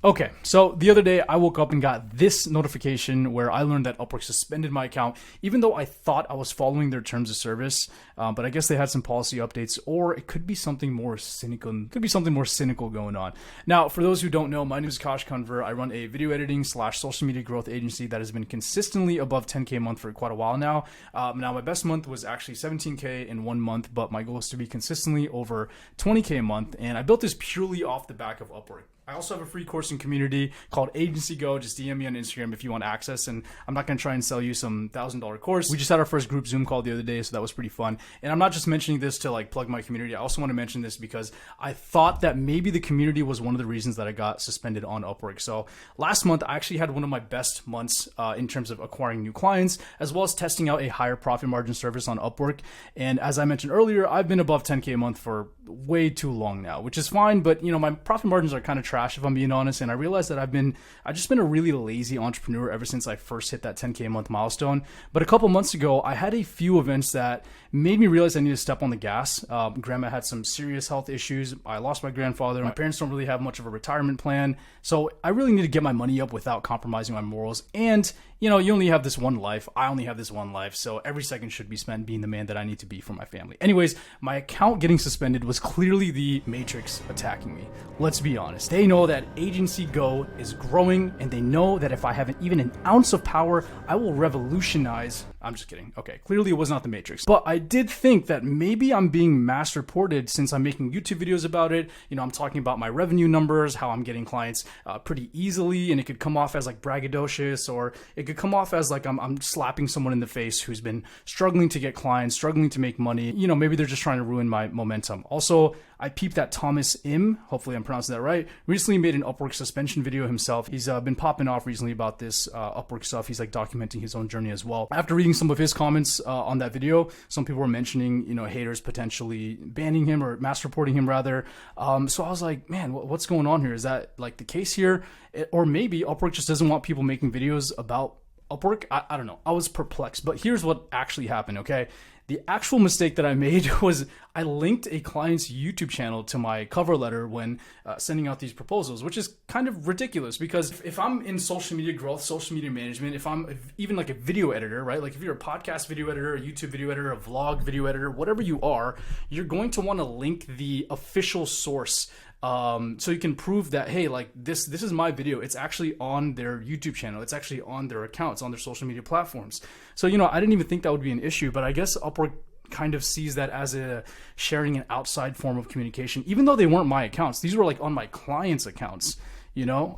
Okay, so the other day I woke up and got this notification where I learned that Upwork suspended my account, even though I thought I was following their terms of service. But I guess they had some policy updates, or it could be something more cynical. Could be something more cynical going on. Now, for those who don't know, my name is Kosh Conver. I run a video editing / social media growth agency that has been consistently above 10K a month for quite a while now. Now, my best month was actually 17K in 1 month, but my goal is to be consistently over 20K a month. And I built this purely off the back of Upwork. I also have a free course and community called Agency Go. Just DM me on Instagram if you want access. And I'm not going to try and sell you some $1,000 course. We just had our first group Zoom call the other day, so that was pretty fun. And I'm not just mentioning this to like plug my community. I also want to mention this because I thought that maybe the community was one of the reasons that I got suspended on Upwork. So last month, I actually had one of my best months in terms of acquiring new clients, as well as testing out a higher profit margin service on Upwork. And as I mentioned earlier, I've been above 10K a month for way too long now, which is fine. But you know, my profit margins are kind of trash if I'm being honest. And I realized that I've just been a really lazy entrepreneur ever since I first hit that 10K a month milestone. But a couple months ago, I had a few events that made me realize I need to step on the gas. Grandma had some serious health issues. I lost my grandfather. My parents don't really have much of a retirement plan. So I really need to get my money up without compromising my morals. And you know, you only have this one life. I only have this one life. So every second should be spent being the man that I need to be for my family. Anyways, my account getting suspended was clearly the Matrix attacking me. Let's be honest. They know that Agency Go is growing, and they know that if I have even an ounce of power, I will revolutionize. I'm just kidding. Okay, clearly it was not the Matrix. But I did think that maybe I'm being mass reported since I'm making YouTube videos about it. You know, I'm talking about my revenue numbers, how I'm getting clients pretty easily, and it could come off as like braggadocious, or it could come off as like I'm slapping someone in the face who's been struggling to get clients, struggling to make money. You know, maybe they're just trying to ruin my momentum. Also, I peeped that Thomas Im, hopefully I'm pronouncing that right, recently made an Upwork suspension video himself. He's been popping off recently about this Upwork stuff. He's like documenting his own journey as well. After reading some of his comments on that video, some people were mentioning, you know, haters potentially banning him or mass reporting him rather. So I was like, man, what's going on here? Is that like the case here? Or maybe Upwork just doesn't want people making videos about Upwork? I don't know. I was perplexed, but here's what actually happened, okay? The actual mistake that I made was I linked a client's YouTube channel to my cover letter when sending out these proposals, which is kind of ridiculous because if I'm in social media growth, social media management, if I'm even like a video editor, right? Like if you're a podcast video editor, a YouTube video editor, a vlog video editor, whatever you are, you're going to want to link the official source so you can prove that, hey, like this is my video. It's actually on their YouTube channel. It's actually on their accounts, on their social media platforms. So, you know, I didn't even think that would be an issue, but I guess Upwork kind of sees that as a sharing an outside form of communication, even though they weren't my accounts. These were like on my clients' accounts, you know?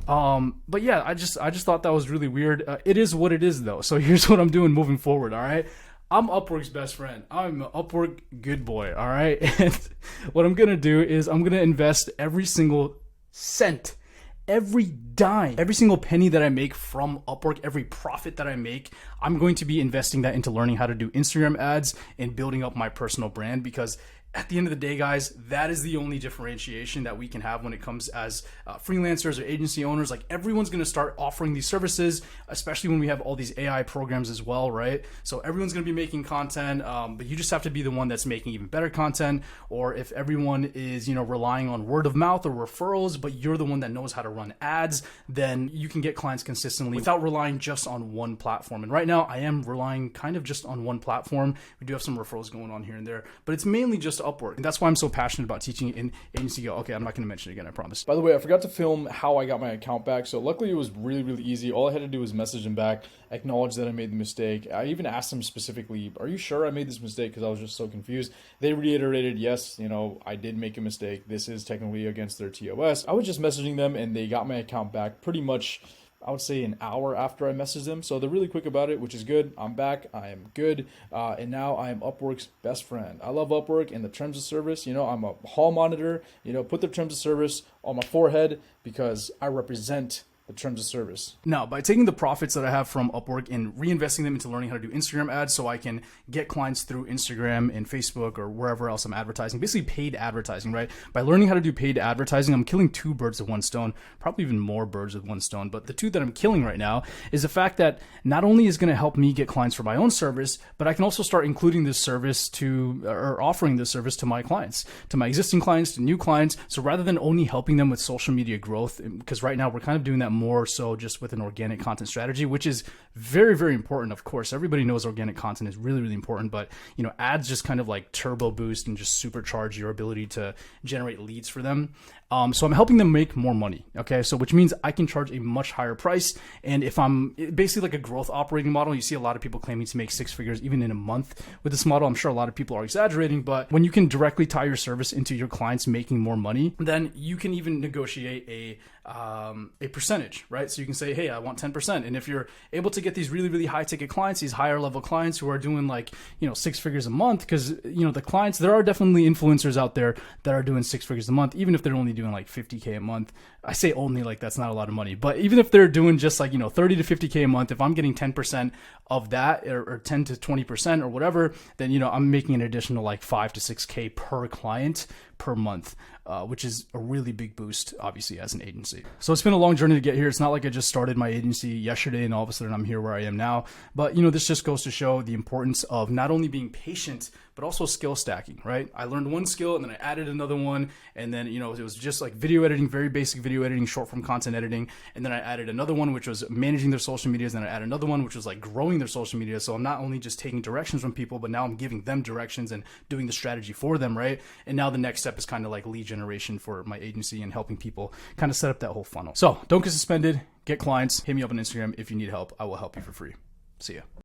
But yeah, I just thought that was really weird. It is what it is though. So here's what I'm doing moving forward. All right. I'm Upwork's best friend. I'm an Upwork good boy, all right? And what I'm going to do is I'm going to invest every single cent, every dime, every single penny that I make from Upwork, every profit that I make, I'm going to be investing that into learning how to do Instagram ads and building up my personal brand because at the end of the day, guys, that is the only differentiation that we can have when it comes as freelancers or agency owners. Like everyone's going to start offering these services, especially when we have all these AI programs as well, right? So everyone's going to be making content, but you just have to be the one that's making even better content. Or if everyone is, you know, relying on word of mouth or referrals, but you're the one that knows how to run ads, then you can get clients consistently without relying just on one platform. And right now I am relying kind of just on one platform. We do have some referrals going on here and there, but it's mainly just Upwork. And that's why I'm so passionate about teaching in Agency Go. Okay, I'm not going to mention it again, I promise. By the way, I forgot to film how I got my account back. So luckily it was really, really easy. All I had to do was message them back, acknowledge that I made the mistake. I even asked them specifically, are you sure I made this mistake? Because I was just so confused. They reiterated, yes, you know, I did make a mistake. This is technically against their TOS. I was just messaging them and they got my account back pretty much, I would say, an hour after I messaged them. So they're really quick about it, which is good. I'm back. I am good. And now I am Upwork's best friend. I love Upwork and the terms of service. You know, I'm a hall monitor. You know, put the terms of service on my forehead because I represent the the terms of service? Now, by taking the profits that I have from Upwork and reinvesting them into learning how to do Instagram ads so I can get clients through Instagram and Facebook or wherever else I'm advertising, basically paid advertising, right? By learning how to do paid advertising, I'm killing two birds with one stone, probably even more birds with one stone. But the two that I'm killing right now is the fact that not only is going to help me get clients for my own service, but I can also start including this service or offering this service to my clients, to my existing clients, to new clients. So rather than only helping them with social media growth, because right now we're kind of doing that more so just with an organic content strategy, which is very, very important. Of course, everybody knows organic content is really, really important, but ads just kind of like turbo boost and just supercharge your ability to generate leads for them. So I'm helping them make more money. Okay. So which means I can charge a much higher price. And if I'm basically like a growth operating model, you see a lot of people claiming to make six figures even in a month with this model. I'm sure a lot of people are exaggerating, but when you can directly tie your service into your clients making more money, then you can even negotiate a percentage, right? So you can say, hey, I want 10%. And if you're able to get these really, really high ticket clients, these higher level clients who are doing like, six figures a month, because, the clients, there are definitely influencers out there that are doing six figures a month, even if they're only doing like 50K a month. I say only, like that's not a lot of money, but even if they're doing just like, 30 to 50K a month, if I'm getting 10% of that or 10 to 20% or whatever, then, I'm making an additional like 5 to 6K per client per month, which is a really big boost, obviously, as an agency. So it's been a long journey to get here. It's not like I just started my agency yesterday and all of a sudden I'm here where I am now. But, this just goes to show the importance of not only being patient, but also skill stacking, right? I learned one skill and then I added another one. And then, it was just like video editing, very basic video editing, short form content editing. And then I added another one, which was managing their social medias. And then I added another one, which was like growing their social media. So I'm not only just taking directions from people, but now I'm giving them directions and doing the strategy for them, right? And now the next step is kind of like lead generation for my agency and helping people kind of set up that whole funnel. So don't get suspended, get clients, hit me up on Instagram if you need help. I will help you for free. See ya.